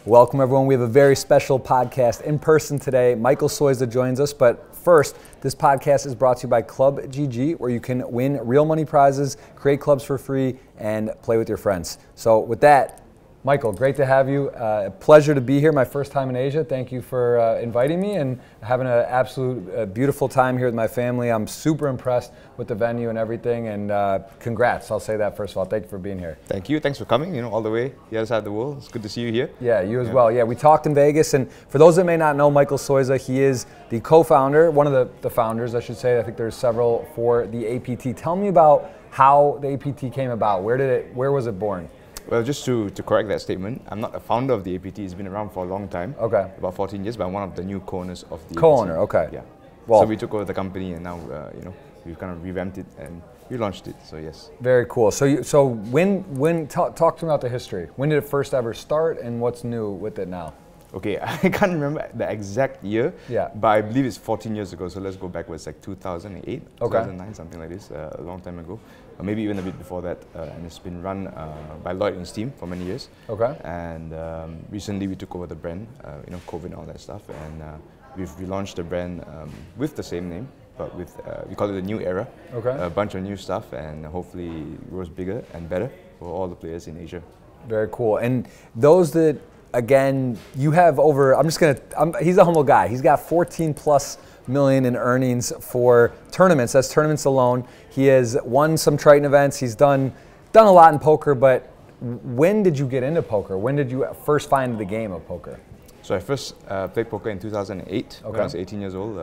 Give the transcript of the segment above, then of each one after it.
Welcome everyone. We have a very special podcast in person today. Michael Soyza joins us, but first, this podcast is brought to you by ClubGG, where you can win real money prizes, create clubs for free, and play with your friends. So with that, Michael, great to have you. A pleasure to be here. My first time in Asia. Thank you for inviting me and having an absolute beautiful time here with my family. I'm super impressed with the venue and everything, and congrats. I'll say that first of all. Thank you for being here. Thank you. Thanks for coming, all the way the other side of the world. It's good to see you here. Yeah, you as well. Yeah, we talked in Vegas, and for those that may not know Michael Soyza, he is the co-founder, one of the founders, I should say. I think there's several for the APT. Tell me about how the APT came about. Where was it born? Well, just to correct that statement, I'm not a founder of the APT. It's been around for a long time. Okay. About 14 years, but I'm one of the new co-owners of the Co-owner, APT. okay. Yeah. Well, so we took over the company, and now we've kind of revamped it and relaunched it. So yes. Very cool. So when talk to me about the history. When did it first ever start, and what's new with it now? Okay, I can't remember the exact year, yeah, but I believe it's 14 years ago, so let's go backwards, like 2008, okay, 2009, something like this, a long time ago, or maybe even a bit before that, and it's been run by Lloyd and his team for many years. Okay. And recently we took over the brand, COVID and all that stuff, and we've relaunched the brand with the same name, but with, we call it the New Era. Okay. A bunch of new stuff, and hopefully it grows bigger and better for all the players in Asia. Very cool. And those that, again, you have over, he's a humble guy. He's got 14+ million in earnings for tournaments. That's tournaments alone. He has won some Triton events. He's done a lot in poker, but when did you get into poker? When did you first find the game of poker? So I first played poker in 2008, okay, when I was 18 years old,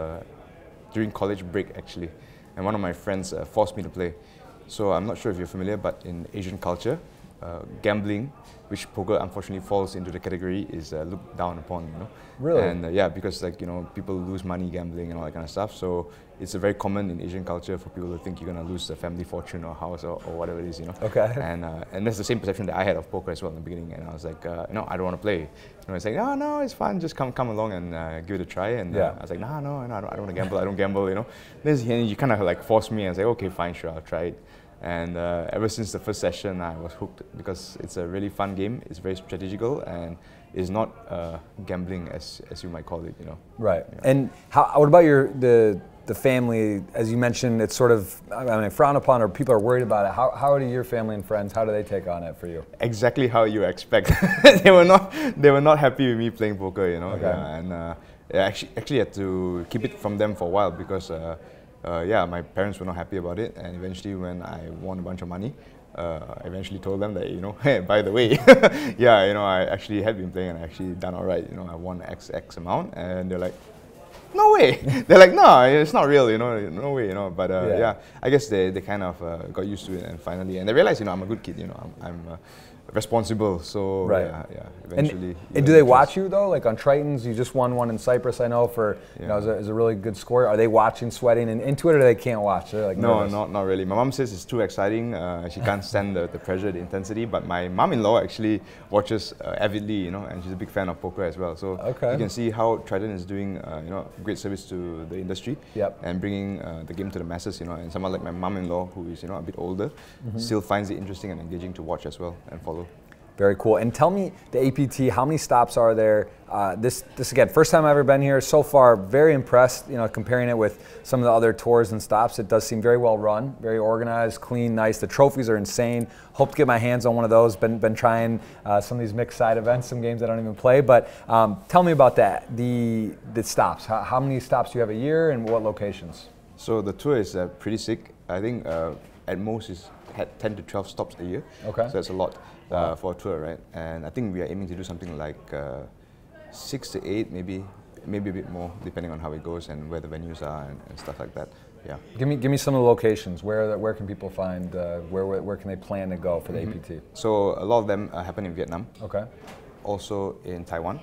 during college break actually. And one of my friends forced me to play. So I'm not sure if you're familiar, but in Asian culture, gambling, which poker unfortunately falls into the category, is looked down upon, Really? And yeah, because people lose money gambling and all that kind of stuff. So it's very common in Asian culture for people to think you're going to lose a family fortune or house or whatever it is, Okay. And that's the same perception that I had of poker as well in the beginning. And I was like, no, I don't want to play. It's like, no, it's fun. Just come along and give it a try. And yeah, I was like, no, I don't want to gamble. I don't gamble. Then you kind of like forced me, and I was like, okay, fine, sure, I'll try it. And ever since the first session, I was hooked because it's a really fun game. It's very strategical and is not gambling as you might call it, Right. Yeah. And what about the family? As you mentioned, it's sort of frowned upon, or people are worried about it. How do your family and friends? How do they take on it for you? Exactly how you expect. They were not happy with me playing poker, Okay. And I actually had to keep it from them for a while because. My parents were not happy about it, and eventually when I won a bunch of money, I eventually told them that, hey, by the way, I actually had been playing and I actually done all right, I won X amount, and they're like, no way. They're like, no, it's not real, no way, but yeah, I guess they kind of got used to it, and finally, and they realized, I'm a good kid, I'm responsible, so right. Yeah, eventually. And do they watch you though? Like on Tritons, you just won one in Cyprus, I know, for is a really good score. Are they watching, sweating, and into it, or they can't watch? They're like, no, nervous? not really. My mom says it's too exciting. She can't stand the pressure, the intensity. But my mom-in-law actually watches avidly, and she's a big fan of poker as well. So okay, you can see how Triton is doing, great service to the industry. Yep. And bringing the game to the masses, and someone like my mom-in-law, who is a bit older, still finds it interesting and engaging to watch as well and follow. Very cool. And tell me, the APT, how many stops are there? This again, first time I've ever been here. So far, very impressed. Comparing it with some of the other tours and stops, it does seem very well run, very organized, clean, nice. The trophies are insane. Hope to get my hands on one of those. Been trying some of these mixed side events, some games I don't even play. But tell me about that. The stops. How many stops do you have a year, and what locations? So the tour is pretty sick. I think at most it's had 10 to 12 stops a year. Okay. So that's a lot. For a tour, right? And I think we are aiming to do something like 6 to 8, maybe a bit more, depending on how it goes and where the venues are and stuff like that. Yeah. Give me some of the locations. Where can people find? Where can they plan to go for the APT? So a lot of them happen in Vietnam. Okay. Also in Taiwan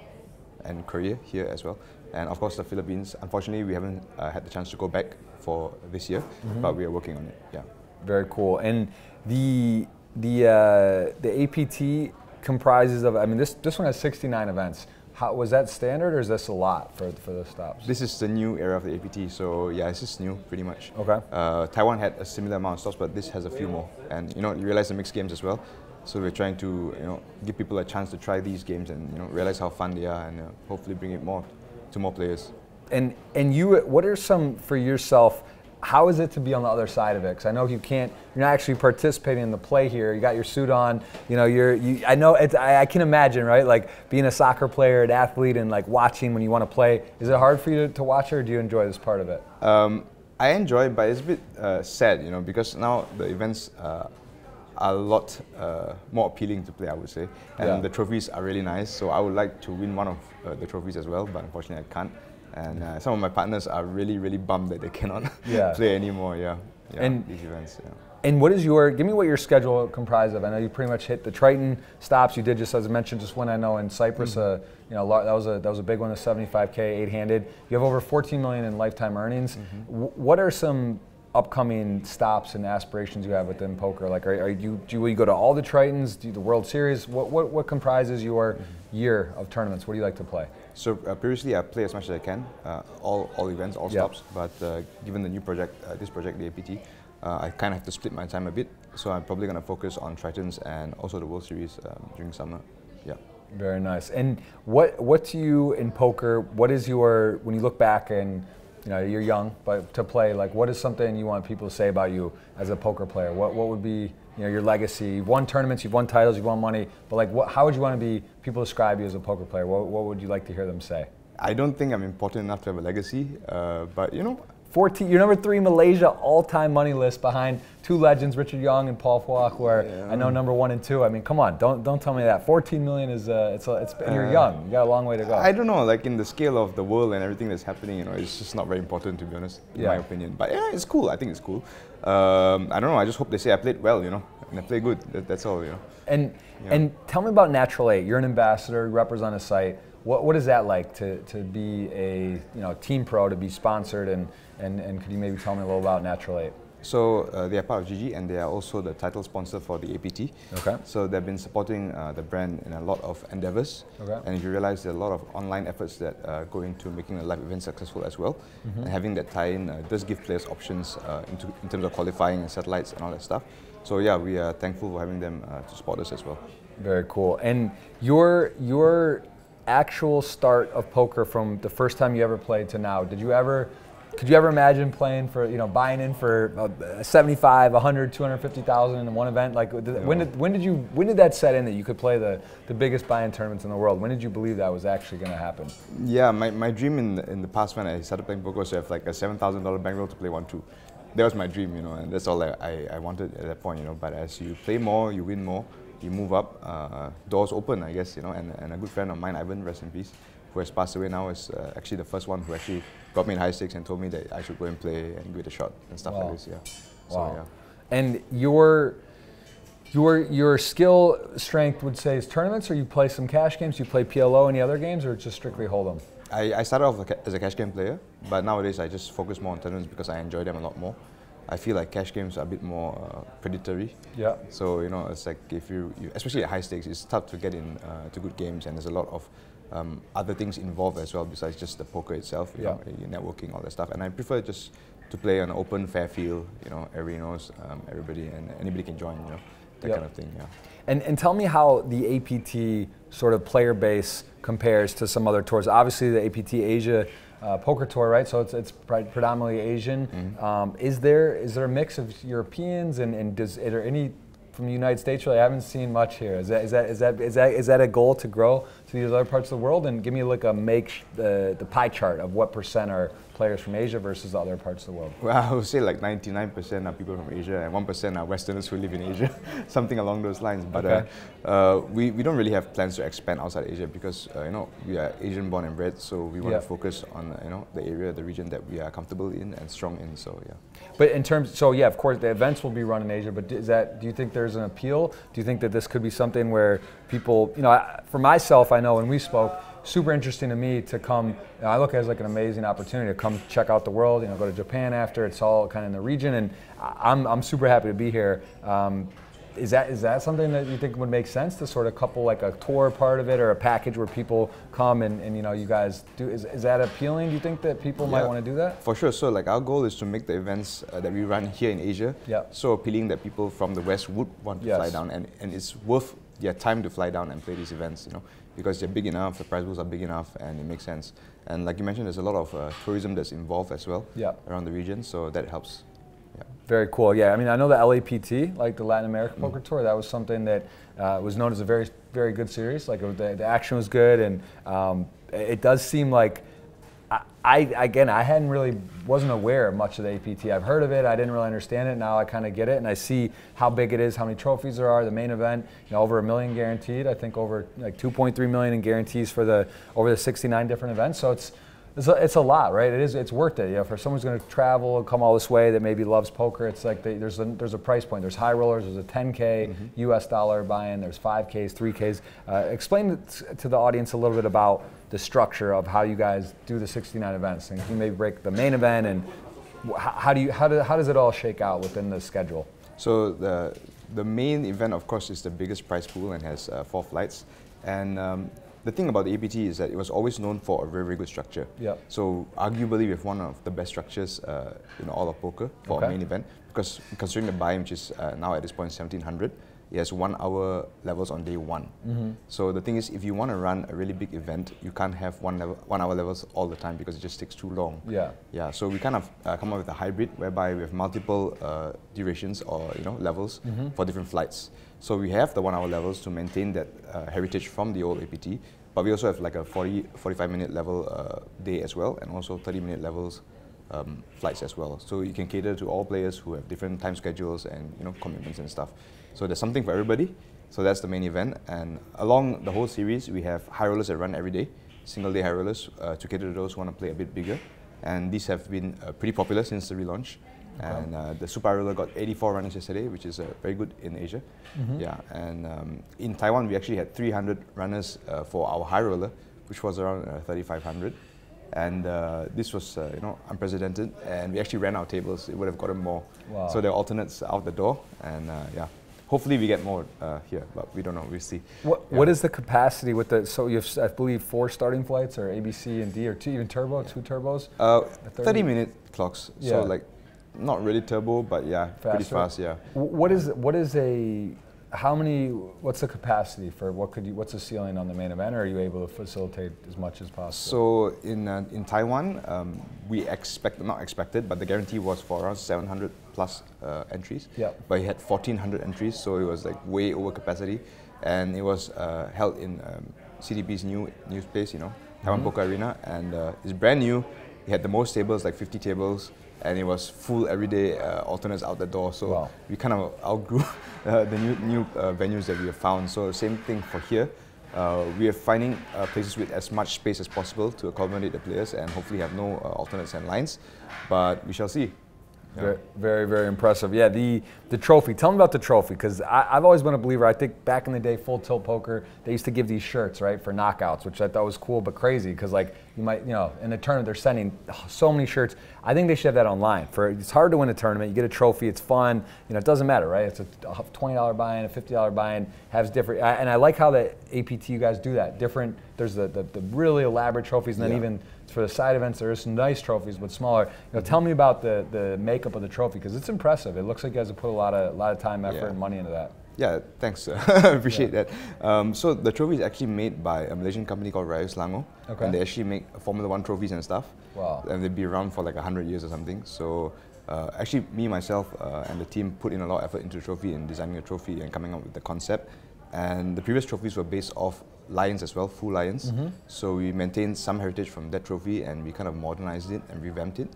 and Korea here as well, and of course the Philippines. Unfortunately, we haven't had the chance to go back for this year, but we are working on it. Yeah. Very cool. And the APT comprises of, this one has 69 events. Was that standard, or is this a lot for the stops? This is the new era of the APT, so yeah, it's just new pretty much. Okay. Taiwan had a similar amount of stops, but this has a few more. And you realize the mixed games as well. So we're trying to give people a chance to try these games and realize how fun they are, and hopefully bring it to more players. And you, what are some for yourself? How is it to be on the other side of it? Because I know you're not actually participating in the play here. You got your suit on. I know I can imagine, right? Like being a soccer player, an athlete, and like watching when you want to play. Is it hard for you to watch, or do you enjoy this part of it? I enjoy it, but it's a bit sad, because now the events are a lot more appealing to play, I would say. And the trophies are really nice. So I would like to win one of the trophies as well, but unfortunately I can't. And some of my partners are really, really bummed that they cannot play anymore. And these events. And give me what your schedule comprised of. I know you pretty much hit the Triton stops. You did, just as I mentioned, just one I know in Cyprus. That was a big one, a 75K 8-handed. You have over 14 million in lifetime earnings. What are some upcoming stops and aspirations you have within poker? Like, will you go to all the Tritons, do the World Series? What comprises your year of tournaments? What do you like to play? So previously I play as much as I can, all events, all stops. But given the new project, this project, the APT, I kind of have to split my time a bit. So I'm probably going to focus on Tritons and also the World Series during summer. Yeah. Very nice. And what to you in poker? What is when you look back and you're young, but to play, like, what is something you want people to say about you as a poker player? What would be your legacy? You've won tournaments, you've won titles, you've won money, but like, how would you want to people describe you as a poker player? What would you like to hear them say? I don't think I'm important enough to have a legacy, but 14, you're number 3 Malaysia all-time money list behind two legends, Richard Young and Paul Phua, who are I know number 1 and 2. I mean, come on, don't tell me that. 14 million is and you're young. You got a long way to go. I don't know, like in the scale of the world and everything that's happening, it's just not very important, to be honest, in my opinion. But it's cool. I think it's cool. I don't know. I just hope they say I played well, and I play good. That's all, And tell me about Natural 8. You're an ambassador. You represent a site. What is that like to be a team pro, to be sponsored, and could you maybe tell me a little about Natural 8? So they are part of GG, and they are also the title sponsor for the APT. Okay. So they've been supporting the brand in a lot of endeavors. Okay. And if you realize there are a lot of online efforts that go into making the live event successful as well. And having that tie-in does give players options in terms of qualifying and satellites and all that stuff. So yeah, we are thankful for having them to support us as well. Very cool. And your actual start of poker from the first time you ever played to now, could you ever imagine playing for, buying in for 75, 100, 250,000 in one event? Like, when did that set in that you could play the biggest buy-in tournaments in the world? When did you believe that was actually going to happen? Yeah, my dream in the past when I started playing poker was to have like a $7,000 bankroll to play 1-2. That was my dream, and that's all I wanted at that point, But as you play more, you win more, you move up, doors open, I guess, and a good friend of mine, Ivan, rest in peace, who has passed away now, is actually the first one who actually got me in high stakes and told me that I should go and play and give it a shot and stuff like this. Wow. So, yeah. And your skill strength would say is tournaments, or you play some cash games? You play PLO, any other games, or just strictly Hold'em? I started off as a cash game player, but nowadays I just focus more on tournaments because I enjoy them a lot more. I feel like cash games are a bit more predatory. Yeah. So it's like if you especially at high stakes, it's tough to get in to good games, and there's a lot of other things involved as well besides just the poker itself. You know, your networking, all that stuff. And I prefer just to play on an open, fair field. Everybody knows everybody, and anybody can join. That kind of thing. Yeah. And tell me how the APT sort of player base compares to some other tours. Obviously, the APT Asia Poker Tour, right? So it's predominantly Asian. Mm-hmm. Is there a mix of Europeans and is there any from the United States? Really, I haven't seen much here. Is that a goal to grow to these other parts of the world? And give me like the pie chart of what % are players from Asia versus other parts of the world. Well, I would say like 99% are people from Asia and 1% are Westerners who live in Asia, something along those lines. But we don't really have plans to expand outside Asia because we are Asian born and bred, so we want to focus on the area, the region that we are comfortable in and strong in. So yeah. But in terms, so yeah, of course the events will be run in Asia. But do you think there's an appeal? Do you think that this could be something where people, for myself, I know when we spoke, super interesting to me to come. I look at it as like an amazing opportunity to come check out the world. Go to Japan after. It's all kind of in the region, and I'm super happy to be here. Is that something that you think would make sense to sort of couple like a tour part of it or a package where people come and you guys do? Is that appealing? Do you think that people might want to do that? For sure. So like our goal is to make the events that we run here in Asia so appealing that people from the West would want to fly down, and it's worth their time to fly down and play these events, because they're big enough, the prize pools are big enough, and it makes sense. And like you mentioned, there's a lot of tourism that's involved as well around the region, so that helps. Very cool. Yeah, I mean, I know the LAPT, like the Latin American Poker Tour, that was something that was known as a very, very good series. Like the action was good, and it does seem like I wasn't aware of much of the APT. I've heard of it. I didn't really understand it. Now I kind of get it, and I see how big it is, how many trophies there are. The main event, over $1 million guaranteed. I think over like 2.3 million in guarantees for over the 69 different events. So it's a lot, right? It's worth it. For someone who's going to travel and come all this way that maybe loves poker, it's like there's a price point. There's high rollers. There's a 10K US dollar buy-in. There's 5Ks, 3Ks. Explain to the audience a little bit about the structure of how you guys do the 69 events, and can you maybe break the main event and how does it all shake out within the schedule? So the main event, of course, is the biggest prize pool and has 4 flights, and the thing about the APT is that it was always known for a very, very good structure. So arguably we have one of the best structures in all of poker for a main event, because considering the buy-in, which is now at this point 1700, it has 1 hour levels on day 1. So the thing is, if you want to run a really big event, you can't have 1 hour levels all the time because it just takes too long. So we kind of come up with a hybrid whereby we have multiple durations or levels for different flights. So we have the 1 hour levels to maintain that heritage from the old APT, but we also have like a 45 minute level day as well, and also 30-minute levels flights as well. So you can cater to all players who have different time schedules and commitments and stuff. So there's something for everybody. So that's the main event, and along the whole series we have high rollers that run every day, single day high rollers to cater to those who want to play a bit bigger, and these have been pretty popular since the relaunch. And the Super High Roller got 84 runners yesterday, which is very good in Asia. And in Taiwan we actually had 300 runners for our high roller, which was around 3,500. And this was unprecedented, and we actually ran our tables. It would have gotten more. So there are alternates out the door, and hopefully we get more here, but we don't know. We'll see. What is the capacity with the? So you have, I believe, 4 starting flights, or A, B, C, and D, or 2 even turbo, 2 turbos. 30-minute clocks. So like not really turbo, but pretty fast. What's the capacity for what's the ceiling on the main event, or are you able to facilitate as much as possible? So in Taiwan, we but the guarantee was for around 700 plus entries. But he had 1,400 entries, so it was like way over capacity, and it was held in CDP's new space, Taiwan Poker Arena, and it's brand new. It had the most tables, like 50 tables. And it was full every day, alternates out the door. So we kind of outgrew the new venues that we have found. So same thing for here. We are finding places with as much space as possible to accommodate the players and hopefully have no alternates and lines. But we shall see. Very, very impressive. Yeah, the trophy. Tell me about the trophy, because I've always been a believer. I think back in the day, Full Tilt Poker, they used to give these shirts, right, for knockouts, which I thought was cool but crazy, because like you might, in the tournament they're sending so many shirts. I think they should have that online. It's hard to win a tournament. You get a trophy. It's fun. It doesn't matter, right? It's a $20 buy-in, a $50 buy-in, has different. And I like how the APT you guys do that. Different. There's the really elaborate trophies, and then even for the side events, there's some nice trophies, but smaller. Tell me about the makeup of the trophy, because it's impressive. It looks like you guys have put a lot of time, effort, and money into that. Yeah, thanks. Appreciate that. So the trophy is actually made by a Malaysian company called Raya Selangor, and they actually make Formula 1 trophies and stuff. And they'd be around for like 100 years or something. So actually, me, myself, and the team put in a lot of effort into the trophy and designing a trophy and coming up with the concept. And the previous trophies were based off lions as well, full lions. So we maintained some heritage from that trophy, and we kind of modernized it and revamped it.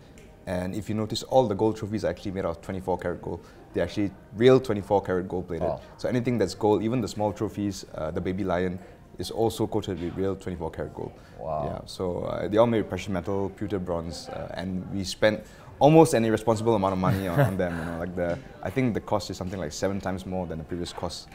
And if you notice, all the gold trophies are actually made out of 24 karat gold. They're actually real 24 karat gold plated. So anything that's gold, even the small trophies, the baby lion, is also coated with real 24 karat gold. Yeah, so they all made precious metal, pewter bronze, and we spent almost an irresponsible amount of money on them. I think the cost is something like 7 times more than the previous cost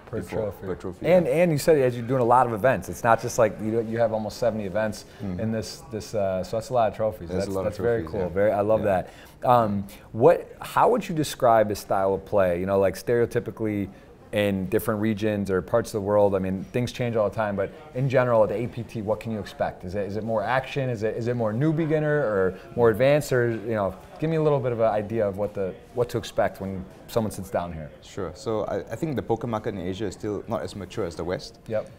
per trophy. Yeah. And you said as you're doing a lot of events, it's not just like you have almost 70 events in this so that's a lot of trophies. That's very cool. I love that. How would you describe his style of play? You know, like stereotypically in different regions or parts of the world. I mean, things change all the time, but in general at the APT, what can you expect? Is it more action? Is it more new beginner or more advanced? Or, you know, give me a little bit of an idea of what to expect when someone sits down here. Sure. So I think the poker market in Asia is still not as mature as the West. Yep.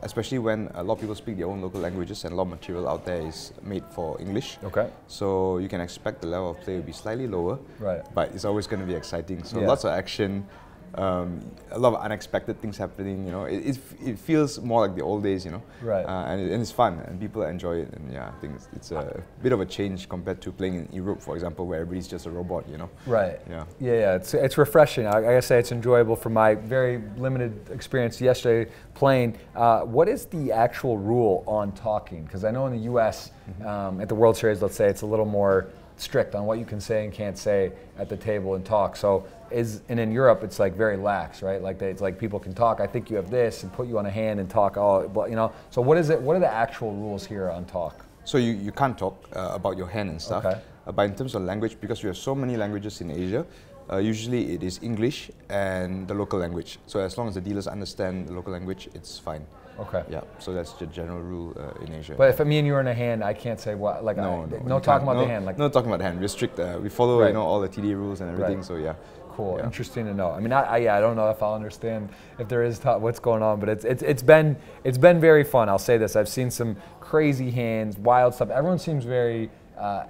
Especially when a lot of people speak their own local languages and a lot of material out there is made for English. Okay. So you can expect the level of play will be slightly lower, right? But it's always going to be exciting. So lots of action. A lot of unexpected things happening, you know. It feels more like the old days, you know. Right. And it's fun, and people enjoy it. And yeah, I think it's a bit of a change compared to playing in Europe, for example, where everybody's just a robot, you know. Right. Yeah. Yeah. It's refreshing. I gotta say, it's enjoyable from my very limited experience yesterday playing. What is the actual rule on talking? Because I know in the U.S. At the World Series, let's say, it's a little more strict on what you can say and can't say at the table and talk. So and in Europe it's like very lax, right? Like it's like people can talk. I think you have this, and put you on a hand and talk. Oh, but you know. So what is it? What are the actual rules here on talk? So you can't talk about your hand and stuff. Okay. But in terms of language, because we have so many languages in Asia, usually it is English and the local language. So as long as the dealers understand the local language, it's fine. Okay. Yeah. So that's the general rule in Asia. But if me and you are in a hand, I can't say what. Like no talking about the hand. Like no talking about the hand. We're strict. We follow you know all the TD rules and everything. Right. So yeah. Cool. Yeah. Interesting to know. I mean, I don't know if I'll understand if there is what's going on, but it's been very fun. I'll say this. I've seen some crazy hands, wild stuff. Everyone seems very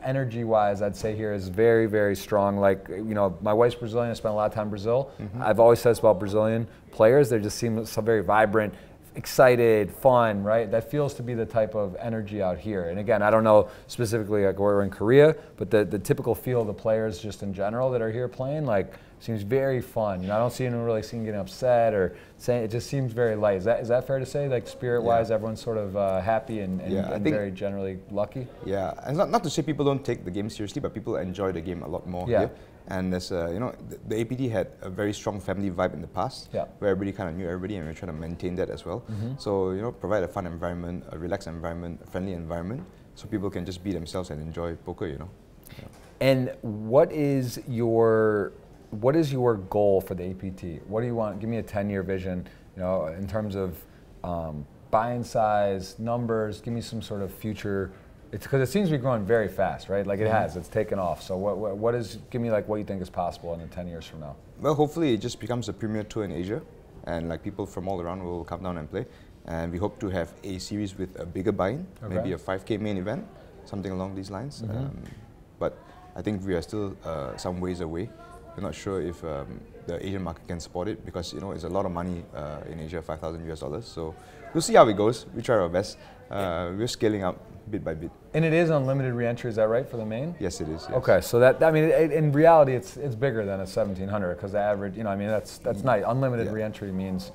energy-wise, I'd say here is very, very strong. Like, you know, my wife's Brazilian. I spent a lot of time in Brazil. I've always said this about Brazilian players. They just seem so very vibrant, excited, fun, right? That feels to be the type of energy out here. And again, I don't know specifically like we're in Korea, but the typical feel of the players just in general that are here playing, like, seems very fun. You know, I don't see anyone really getting upset or saying, it just seems very light. Is that fair to say? Like spirit-wise, everyone's sort of happy and very generally lucky? Yeah, and not to say people don't take the game seriously, but people enjoy the game a lot more here. And there's, you know, the APT had a very strong family vibe in the past, where everybody kind of knew everybody, and we're trying to maintain that as well. So, you know, provide a fun environment, a relaxed environment, a friendly environment, so people can just be themselves and enjoy poker, you know. Yeah. And what is your goal for the APT? What do you want? Give me a 10-year vision, you know, in terms of buy-in size, numbers. Give me some sort of future. It's because it seems to be growing very fast, right? Like it has. It's taken off. So what is? Give me like what you think is possible in the 10 years from now. Well, hopefully it just becomes a premier tour in Asia, and like people from all around will come down and play. And we hope to have a series with a bigger buy-in, maybe a 5K main event, something along these lines. But I think we are still some ways away. We're not sure if the Asian market can support it, because you know it's a lot of money in Asia, $5,000 US. So we'll see how it goes. We try our best. We're scaling up bit by bit. And it is unlimited re-entry, is that right, for the main? Yes, it is. Yes. Okay, so I mean, in reality, it's bigger than a 1,700 because the average, you know, I mean, that's nice. Unlimited re-entry means.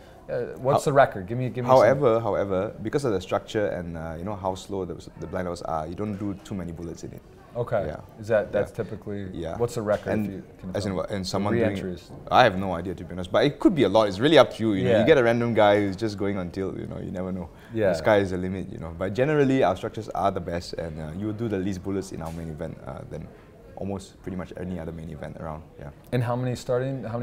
What's the record? Give me. However, because of the structure and you know how slow the blind hours are, you don't do too many bullets in it. Okay. Yeah. Is that's typically? Yeah. What's the record? And if you can as in what? And someone re-entries. doing? I have no idea, to be honest, but it could be a lot. It's really up to you. You know, you get a random guy who's just going on tilt. You know, you never know. Yeah. The sky is the limit. You know, but generally our structures are the best, and you will do the least bullets in our main event than almost pretty much any other main event around. Yeah. And how many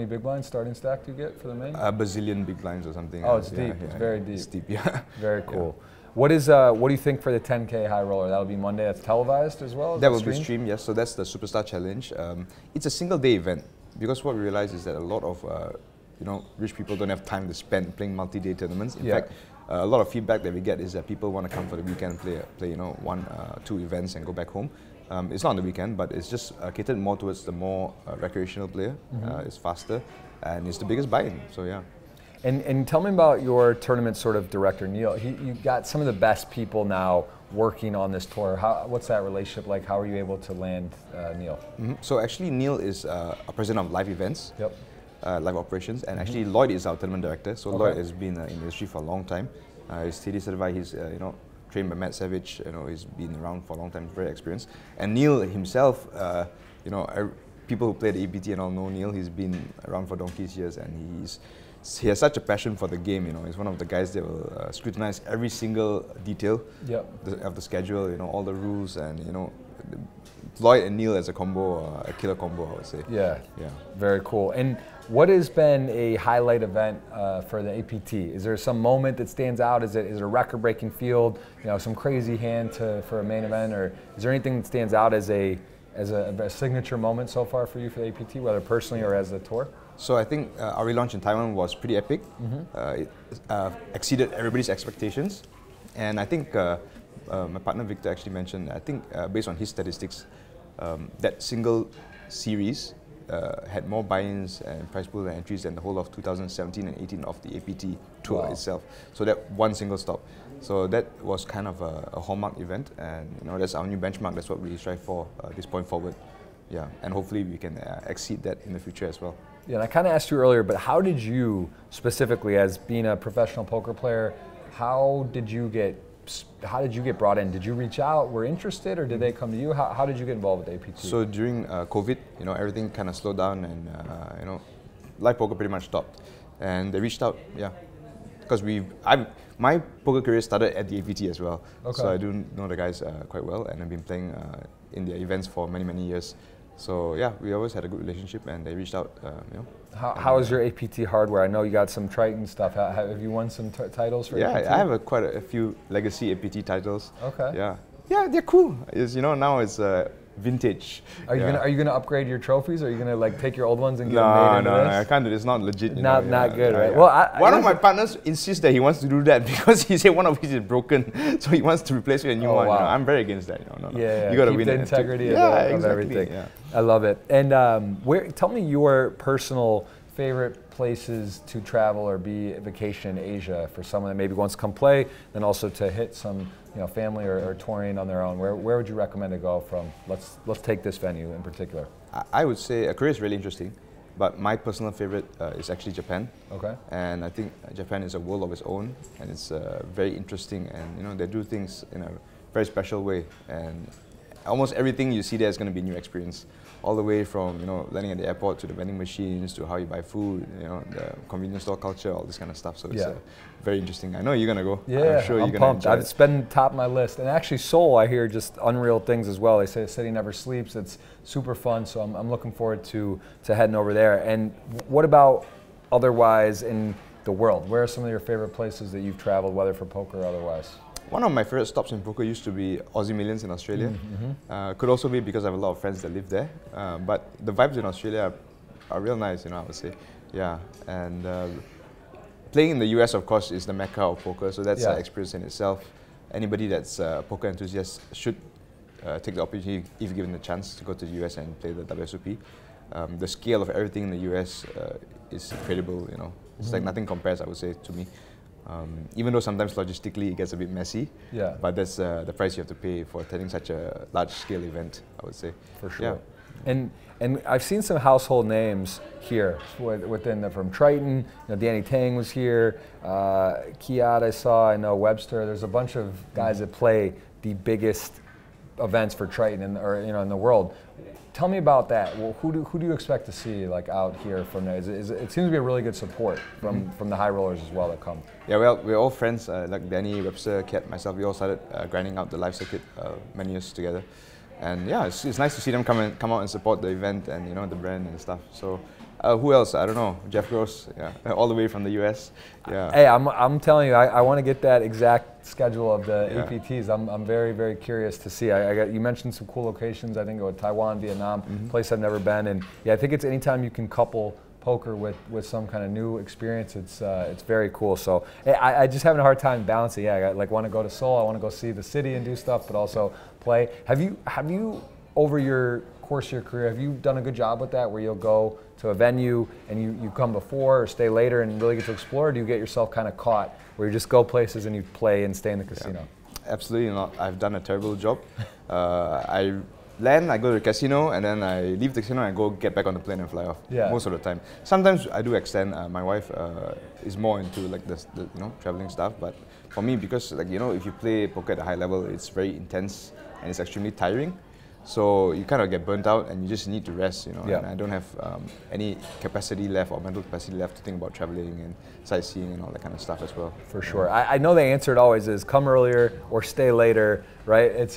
big blinds starting stack do you get for the main? A bazillion big blinds or something. Oh, it's deep. It's very deep. It's deep. Yeah. Very cool. What do you think for the 10K high roller? That'll be Monday. That's televised as well? That will be streamed, yes. So that's the Superstar Challenge. It's a single day event, because what we realize is that a lot of you know, rich people don't have time to spend playing multi-day tournaments. In fact, a lot of feedback that we get is that people want to come for the weekend, play you know, 1, 2 events and go back home. It's not on the weekend, but it's just catered more towards the more recreational player. It's faster, and it's the biggest buy-in. So yeah. And tell me about your tournament sort of director, Neil. You've got some of the best people now working on this tour. What's that relationship like? How are you able to land Neil? So actually, Neil is a president of live events, live operations, and actually Lloyd is our tournament director. So Lloyd has been in the industry for a long time. He's TD certified. He's you know, trained by Matt Savage. You know, he's been around for a long time, very experienced. And Neil himself, you know, people who play the APT and all know Neil. He's been around for donkey's years, and he's he has such a passion for the game. You know, he's one of the guys that will scrutinize every single detail of the schedule. You know, all the rules, and you know, Lloyd and Neil as a combo, a killer combo, I would say. Yeah, very cool. And what has been a highlight event for the APT? Is there some moment that stands out? Is it a record-breaking field? You know, some crazy hand for a main event, or is there anything that stands out as a signature moment so far for you for the APT, whether personally or as a tour? So I think our relaunch in Taiwan was pretty epic. It exceeded everybody's expectations, and I think my partner Victor actually mentioned, I think based on his statistics, that single series had more buy-ins and prize pool and entries than the whole of 2017 and 18 of the APT tour itself. So that one single stop. So that was kind of a hallmark event, and you know, that's our new benchmark. That's what we strive for this point forward. Yeah, and hopefully we can exceed that in the future as well. Yeah, and I kind of asked you earlier, but how did you, specifically as being a professional poker player, how did you get brought in? Did you reach out, were interested, or did they come to you? How did you get involved with APT? So during COVID, you know, everything kind of slowed down, and you know, live poker pretty much stopped. And they reached out, because my poker career started at the APT as well. Okay. So I do know the guys quite well, and I've been playing in their events for many, many years. So yeah, we always had a good relationship, and they reached out. You know. How is your APT hardware? I know you got some Triton stuff. Have you won some titles for APT? Yeah, I have quite a few legacy APT titles. Okay. Yeah, they're cool. You know, now it's vintage. Are you gonna upgrade your trophies? Or are you gonna like take your old ones and get them made into this? No, I can't do this. It's not legit. Not good, right? Well, one of my partners insists that he wants to do that because he said one of his is broken, so he wants to replace it with a new one. Wow. You know, I'm very against that. You know, Yeah, you gotta keep win the integrity of everything. Yeah. I love it. And tell me your personal favorite places to travel or be vacation in Asia for someone that maybe wants to come play, then also to hit some family or touring on their own. Where would you recommend to go from? Let's take this venue in particular. I would say Korea is really interesting, but my personal favorite is actually Japan. Okay. And I think Japan is a world of its own, and it's very interesting, and you know, they do things in a very special way, and almost everything you see there is going to be a new experience. All the way from landing at the airport to the vending machines to how you buy food, the convenience store culture, all this kind of stuff. So it's very interesting. I know you're gonna go. Yeah, I'm sure you're pumped. Gonna enjoy It's been top of my list. And actually, Seoul, I hear just unreal things as well. They say the city never sleeps. It's super fun. So I'm looking forward to heading over there. And what about otherwise in the world? Where are some of your favorite places that you've traveled, whether for poker or otherwise? One of my favorite stops in poker used to be Aussie Millions in Australia. Could also be because I have a lot of friends that live there. But the vibes in Australia are real nice, I would say. Yeah, and playing in the US, of course, is the mecca of poker, so that's an experience in itself. Anybody that's a poker enthusiast should take the opportunity, if given the chance, to go to the US and play the WSOP. The scale of everything in the US is incredible, It's like nothing compares, I would say, to me. Even though sometimes logistically it gets a bit messy, but that's the price you have to pay for attending such a large-scale event, I would say. For sure. Yeah. And I've seen some household names here from Triton. Danny Tang was here. Kiat I saw. I know Webster. There's a bunch of guys that play the biggest events for Triton in the world. Tell me about that. Well, who do you expect to see out here from there? It seems to be a really good support from the high rollers as well that come. Yeah, well, we're all friends. Like Danny, Webster, Kat, myself. We all started grinding out the live circuit many years together, and yeah, it's nice to see them come out and support the event and the brand and stuff. So. Who else? I don't know. Jeff Gross, all the way from the US. Yeah. Hey, I'm telling you, I want to get that exact schedule of the APTs. I'm very, very curious to see. You mentioned some cool locations. I think Taiwan, Vietnam, place I've never been, and I think it's anytime you can couple poker with some kind of new experience, it's very cool. So I just having a hard time balancing. I want to go to Seoul. I want to go see the city and do stuff, but also play. Have you over your course of your career, have you done a good job with that, where you'll go to a venue and you come before or stay later and really get to explore, or do you get yourself kind of caught where you just go places and you play and stay in the casino? Absolutely not. I've done a terrible job. I land, I go to the casino, and then I leave the casino and go get back on the plane and fly off. Most of the time. Sometimes I do extend. My wife is more into the traveling stuff, but for me, because if you play poker at a high level, it's very intense and it's extremely tiring. So you kind of get burnt out and you just need to rest, you know. Yeah. And I don't have any capacity left or mental capacity left to think about traveling and sightseeing and all that kind of stuff as well. For sure. I know the answer always is come earlier or stay later, right? It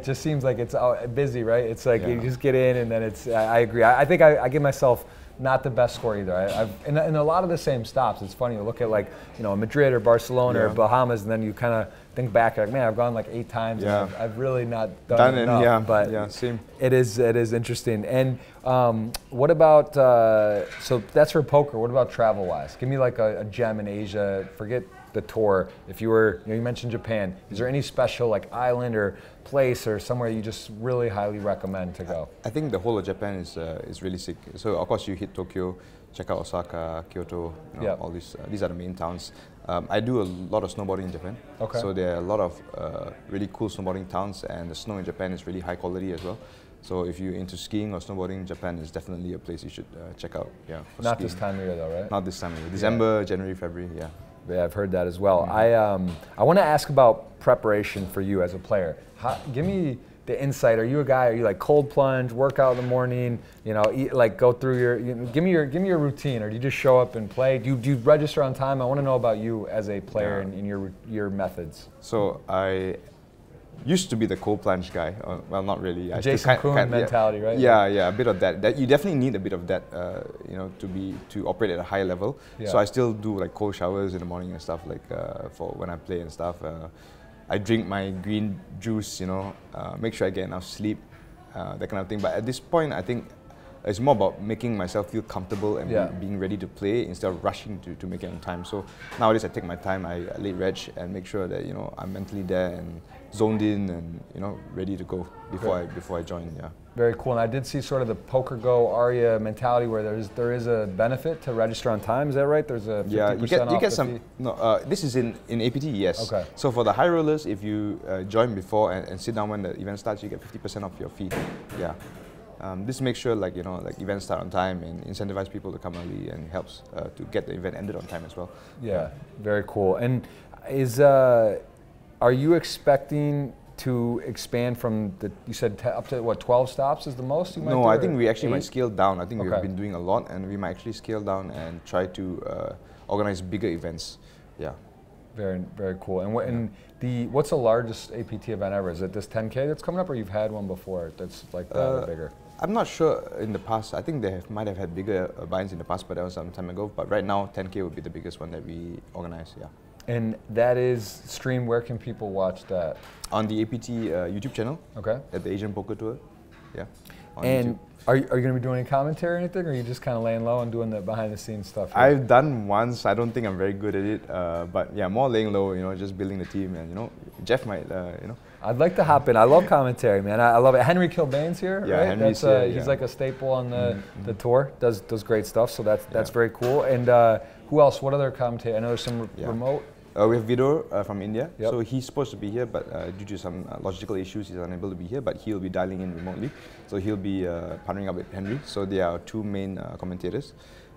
just seems like it's busy, right? It's like you just get in and then it's. I agree. I think I give myself not the best score either. I've in a lot of the same stops. It's funny to look at, like, you know, Madrid or Barcelona or Bahamas, and then you kind of think back, like, man, I've gone like 8 times. Yeah. And I've really not done enough. Yeah, but same. It is interesting. And what about so that's for poker. What about travel wise? Give me like a gem in Asia. Forget the tour. If you were, you mentioned Japan. Is there any special like island or place or somewhere you just really highly recommend to go? I think the whole of Japan is really sick. So of course you hit Tokyo, check out Osaka, Kyoto, you know, all these are the main towns. I do a lot of snowboarding in Japan. Okay. So there are a lot of really cool snowboarding towns, and the snow in Japan is really high quality as well. So if you're into skiing or snowboarding, Japan is definitely a place you should check out. Yeah. Not skiing. This time of year though, right? Not this time of year. December, January, February. Yeah. Yeah, I've heard that as well. I want to ask about preparation for you as a player. Give me the insight. Are you a guy? Are you like cold plunge, workout in the morning? You know, eat, like go through your. Give me your routine, or do you just show up and play? Do you register on time? I want to know about you as a player and your methods. So I used to be the cold plunge guy. Well, not really. Jason Kuhn mentality, right? Yeah, a bit of that. That you definitely need a bit of that, you know, to operate at a high level. Yeah. So I still do like cold showers in the morning and stuff, like for when I play and stuff. I drink my green juice, you know, make sure I get enough sleep, that kind of thing. But at this point, I think it's more about making myself feel comfortable and being ready to play instead of rushing to make it on time. So nowadays I take my time, I late reg and make sure that, you know, I'm mentally there and zoned in and, you know, ready to go before I join. Yeah. Very cool. And I did see sort of the poker go Aria mentality where there is a benefit to register on time. Is that right? There's a 50% you get some. fee? No, this is in APT. Yes. Okay. So for the high rollers, if you join before and sit down when the event starts, you get 50% off your fee. Yeah. This makes sure, like, you know, like events start on time and incentivize people to come early and helps to get the event ended on time as well. Yeah, very cool. And are you expecting to expand from you said up to what, 12 stops is the most you might do? No, I think we actually might scale down. I think Okay. we've been doing a lot, and we might actually scale down and try to organize bigger events. Yeah. Very, very cool. And what's the largest APT event ever? Is it this 10K that's coming up, or you've had one before that's like that or bigger? I'm not sure in the past. I think they might have had bigger buy-ins in the past, but that was some time ago. But right now, 10K would be the biggest one that we organize, yeah. And that is streamed. Where can people watch that? On the APT YouTube channel. Okay. At the Asian Poker Tour. Yeah. On And YouTube. are you going to be doing any commentary or anything, or are you just kind of laying low and doing the behind-the-scenes stuff here? I've done once. I don't think I'm very good at it. But yeah, more laying low, you know, just building the team. And, you know, Jeff might, you know. I'd like to hop in. I love commentary, man. I love it. Henry Kilbane's here, Yeah, right? Henry's here, He's yeah. like a staple on the tour. Does great stuff. So that's very cool. And who else? What other commentator? I know there's some remote. We have Vidor from India. Yep. So he's supposed to be here, but due to some logistical issues, he's unable to be here. But he'll be dialing in remotely. So he'll be partnering up with Henry. So they are 2 main commentators.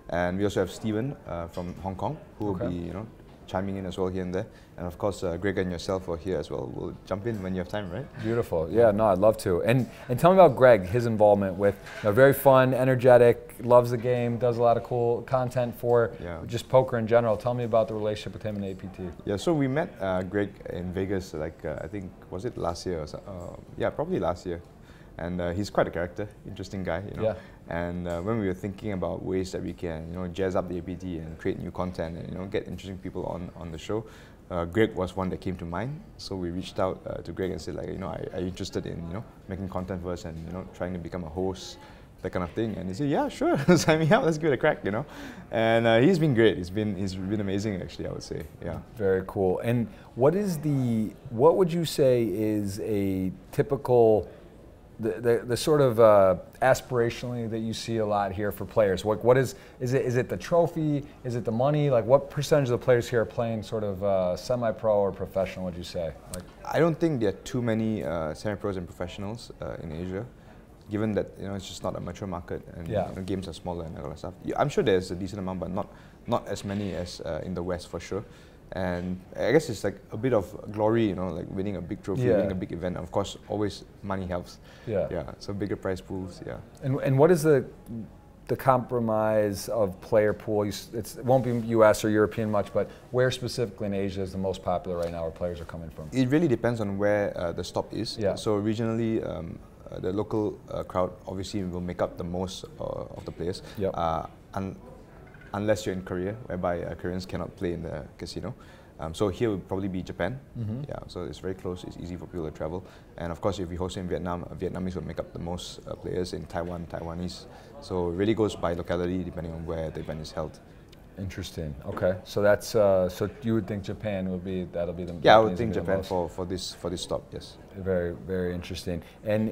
And we also have Steven from Hong Kong, who will be, you know, chiming in as well here and there. And of course, Greg and yourself are here as well. We'll jump in when you have time, right? Beautiful. Yeah, no, I'd love to. And tell me about Greg, his involvement with, you know, very fun, energetic, loves the game, does a lot of cool content for just poker in general. Tell me about the relationship with him in APT. Yeah, so we met Greg in Vegas, like I think, was it last year? Or so? Yeah, probably last year. And he's quite a character, interesting guy, you know. Yeah. And when we were thinking about ways that we can, you know, jazz up the APT and create new content and, you know, get interesting people on the show, Greg was one that came to mind. So we reached out to Greg and said, like, you know, are you interested in, you know, making content for us and, you know, trying to become a host, that kind of thing. And he said, yeah, sure, sign me up, let's give it a crack, you know. And he's been great. He's been amazing, actually, I would say. Yeah. Very cool. And what would you say is a typical the sort of aspirationally that you see a lot here for players? What is it the trophy? Is it the money? Like, what percentage of the players here are playing sort of semi-pro or professional, would you say? Like, I don't think there are too many semi-pros and professionals in Asia, given that, you know, it's just not a mature market and you know, games are smaller and all that stuff. I'm sure there's a decent amount, but not as many as in the West for sure. And I guess it's like a bit of glory, you know, like winning a big trophy, winning a big event. Of course, always money helps. Yeah. So bigger prize pools. Yeah. And what is the compromise of player pool? It won't be U.S. or European much, but where specifically in Asia is the most popular right now, where players are coming from? It really depends on where the stop is. Yeah. So regionally, the local crowd obviously will make up the most of the players. Yep. Unless you're in Korea, whereby Koreans cannot play in the casino. So here would probably be Japan. Yeah, so it's very close, it's easy for people to travel. And of course, if we host in Vietnam, Vietnamese will make up the most players. In Taiwan, Taiwanese. So it really goes by locality depending on where the event is held. Interesting. Okay, so that's so you would think Japan would be that'll be the I would think Japan for this stop. Yes. Very, very interesting. And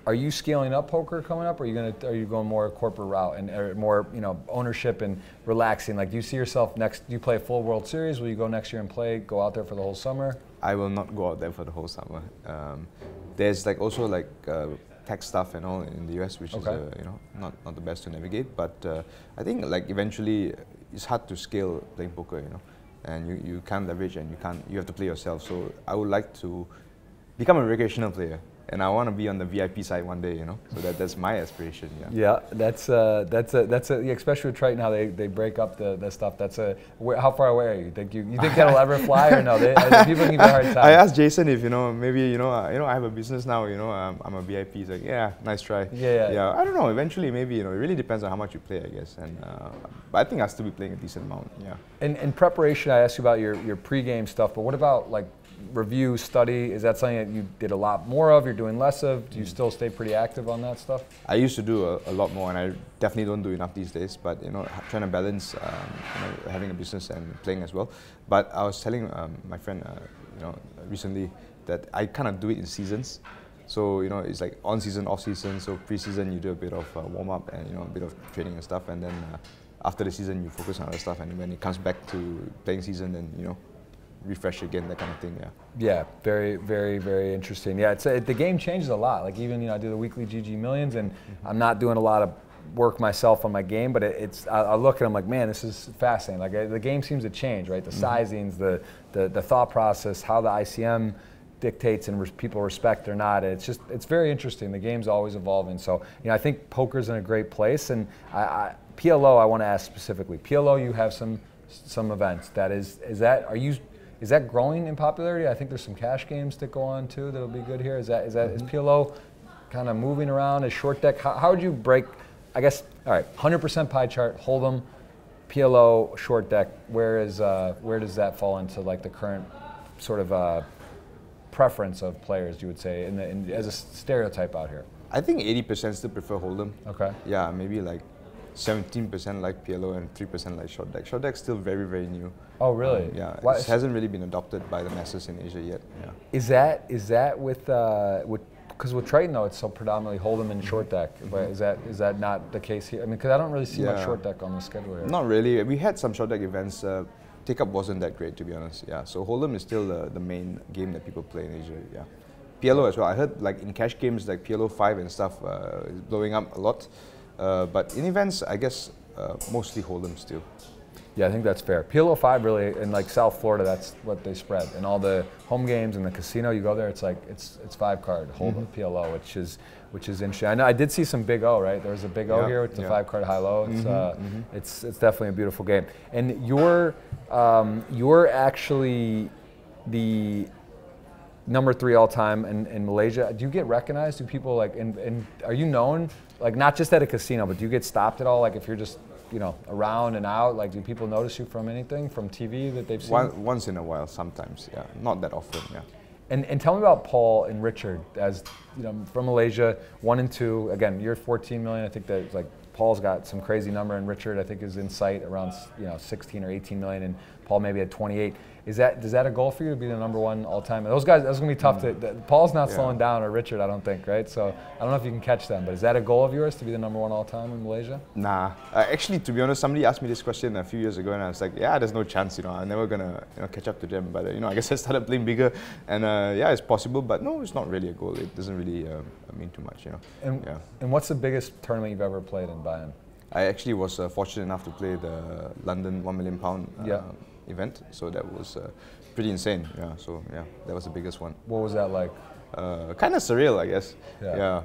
are you scaling up poker coming up, or are you going more corporate route and more ownership and relaxing? Like, do you see yourself next? Do you play a full World Series? Will you go next year and go out there for the whole summer? I will not go out there for the whole summer. There's also tech stuff and all in the US, which is not the best to navigate. But I think eventually it's hard to scale playing poker, and you can't leverage and you have to play yourself. So I would like to become a recreational player. And I want to be on the VIP side one day, So that's my aspiration. Yeah, that's especially with Triton, how they break up the stuff. How far away are you? You think that'll ever fly or no? People give you a hard time. I asked Jason if maybe I have a business now. I'm a VIP. He's like, yeah, nice try. Yeah. I don't know. Eventually, maybe it really depends on how much you play, I guess. And but I think I'll still be playing a decent amount. Yeah. And in preparation, I asked you about your pre-game stuff, but what about review, study? Is that something that you did a lot more of, you're doing less of? Do you still stay pretty active on that stuff? I used to do a lot more, and I definitely don't do enough these days, but trying to balance having a business and playing as well. But I was telling my friend recently that I kind of do it in seasons. So it's like on season, off season. So pre-season you do a bit of warm up and a bit of training and stuff, and then after the season you focus on other stuff, and when it comes back to playing season, then refresh again, that kind of thing. Yeah, very, very, very interesting. Yeah, the game changes a lot. Like even I do the weekly GG Millions, and I'm not doing a lot of work myself on my game, but I look at them like, man, this is fascinating. Like the game seems to change, right? The sizings, the thought process, how the ICM dictates and people respect or not. It's very interesting. The game's always evolving. So I think poker's in a great place. And PLO, I want to ask specifically. PLO, you have some events. Is that growing in popularity? I think there's some cash games that go on too that'll be good here. Is PLO kind of moving around as short deck? How would you break? I guess, all right, 100% pie chart, Hold'em, PLO, short deck. Where does that fall into the current sort of preference of players? You would say as a stereotype out here. I think 80% still prefer Hold'em. Okay. Yeah, maybe 17% like PLO and 3% like short deck. Short deck's still very, very new. Oh, really? Yeah, it hasn't really been adopted by the masses in Asia yet. Yeah. Is that with because with Triton though it's so predominantly Hold'em and short deck, but is that not the case here? I mean, because I don't really see much short deck on the schedule here. Not really. We had some short deck events. Take-up wasn't that great, to be honest. Yeah, so Hold'em is still the main game that people play in Asia. Yeah, PLO as well. I heard in cash games like PLO 5 and stuff is blowing up a lot. But in events, I guess mostly Hold'em still. Yeah, I think that's fair. PLO 5 really, in South Florida, that's what they spread. And all the home games and the casino, you go there, it's 5-card Hold'em PLO, which is interesting. I know I did see some Big O, right? There was a Big O here with the 5-card high-low. It's definitely a beautiful game. And you're actually the number 3 all time in Malaysia. Do you get recognized? Do people and are you known not just at a casino, but do you get stopped at all? If you're just around and out, do people notice you from anything from TV that they've seen? Once in a while, sometimes. Yeah, not that often. Yeah. And tell me about Paul and Richard, as from Malaysia, 1 and 2. Again, you're 14 million. I think that Paul's got some crazy number, and Richard I think is in sight around 16 or 18 million, and Paul maybe at 28. Is that a goal for you to be the number 1 all time? Those guys, that's gonna be tough Paul's not slowing down, or Richard, I don't think, right? So I don't know if you can catch them, but is that a goal of yours to be the number 1 all time in Malaysia? Nah, actually, to be honest, somebody asked me this question a few years ago, and I was like, yeah, there's no chance, I'm never gonna catch up to them. But I guess I started playing bigger, and yeah, it's possible, but no, it's not really a goal. It doesn't really mean too much, And what's the biggest tournament you've ever played in Bayan? I actually was fortunate enough to play the London £1 million event, so that was pretty insane. Yeah, so yeah, that was the biggest one. What was that like? Kind of surreal, I guess. Yeah.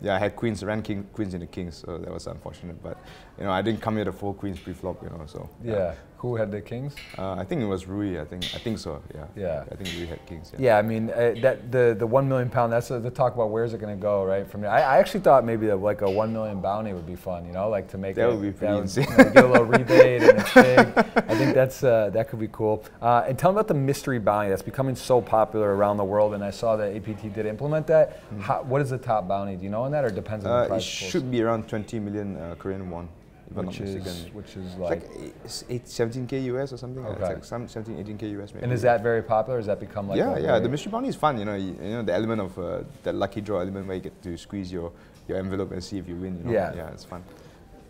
Yeah, I had queens, ran queens into kings, so that was unfortunate. But you know, I didn't come here to 4 queens pre-flop, you know. So yeah. Who had the kings? I think it was Rui. I think so. Yeah. Yeah. I think Rui had kings. Yeah. I mean, that the £1 million. That's the talk about where's it going to go, right? From there, I actually thought maybe like a $1 million bounty would be fun, you know, like to make that would be pretty insane. You know, get a little rebate and it's big. I think that could be cool. And tell me about the mystery bounty that's becoming so popular around the world. And I saw that APT did implement that. What is the top bounty? Do you know on that, or depends on the price? It should be around 20 million Korean won. Which is like, it's like 17K US or something. Okay. It's like 17, 18K US maybe. And is that very popular? Has that become like? Yeah. The mystery bounty is fun. You know the element of that lucky draw element where you get to squeeze your envelope and see if you win. You know? Yeah, it's fun.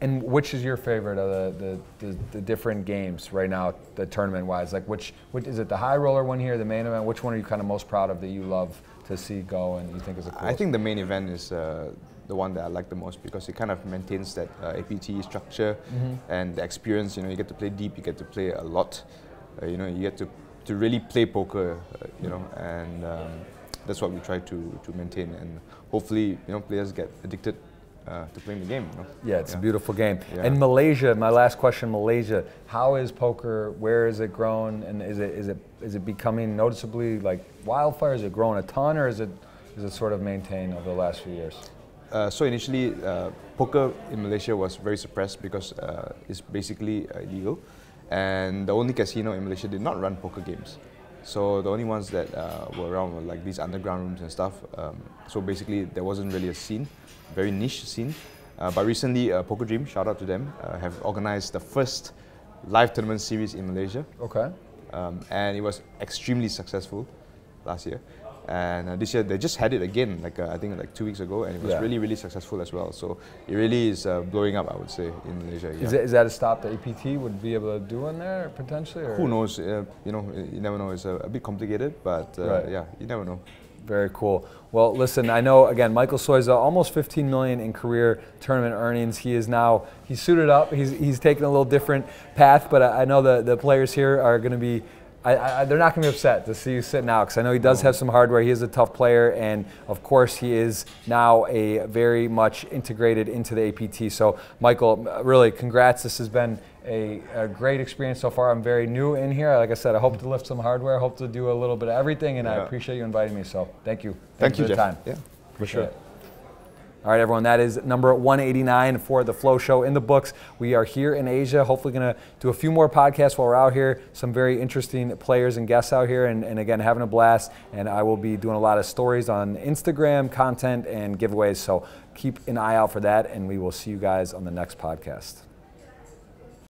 And which is your favorite of the different games right now, the tournament wise? Like which is it, the high roller one here, the main event? Which one are you kind of most proud of that you love to see go and you think is a cool? I think the main event is the one that I like the most because it kind of maintains that APT structure and the experience. You know, you get to play deep, you get to play a lot. You know, you get to really play poker. You know, and that's what we try to maintain. And hopefully, you know, players get addicted to playing the game. You know? Yeah, it's a beautiful game. Yeah. And Malaysia, my last question, Malaysia. How is poker? Where is it grown? And is it becoming noticeably like wildfire? Is it growing a ton, or is it sort of maintained over the last few years? So initially, poker in Malaysia was very suppressed because it's basically illegal, and the only casino in Malaysia did not run poker games. So the only ones that were around were like these underground rooms and stuff. So basically, there wasn't really a scene, very niche scene. But recently, Poker Dream, shout out to them, have organized the first live tournament series in Malaysia. Okay. And it was extremely successful last year. And this year they just had it again, like I think like 2 weeks ago, and it was really, really successful as well. So it really is blowing up, I would say, in Malaysia. Yeah. Is that a stop that APT would be able to do in there potentially? Or? Who knows? You know, you never know. It's a bit complicated, but yeah, you never know. Very cool. Well, listen, I know, again, Michael Soyza, almost 15 million in career tournament earnings. He's suited up. He's taken a little different path, but I know the players here are going to be, they're not going to be upset to see you sitting out, because I know he does have some hardware. He is a tough player, and of course he is now a very much integrated into the APT. So Michael, really congrats. This has been a great experience so far. I'm very new in here. Like I said, I hope to lift some hardware, hope to do a little bit of everything, and I appreciate you inviting me. So thank you. Thank you, for the Jeff. time. Yeah, for sure. All right, everyone, that is number 189 for the Flow Show in the books. We are here in Asia, hopefully going to do a few more podcasts while we're out here. Some very interesting players and guests out here, and again, having a blast. And I will be doing a lot of stories on Instagram, content, and giveaways. So keep an eye out for that, and we will see you guys on the next podcast.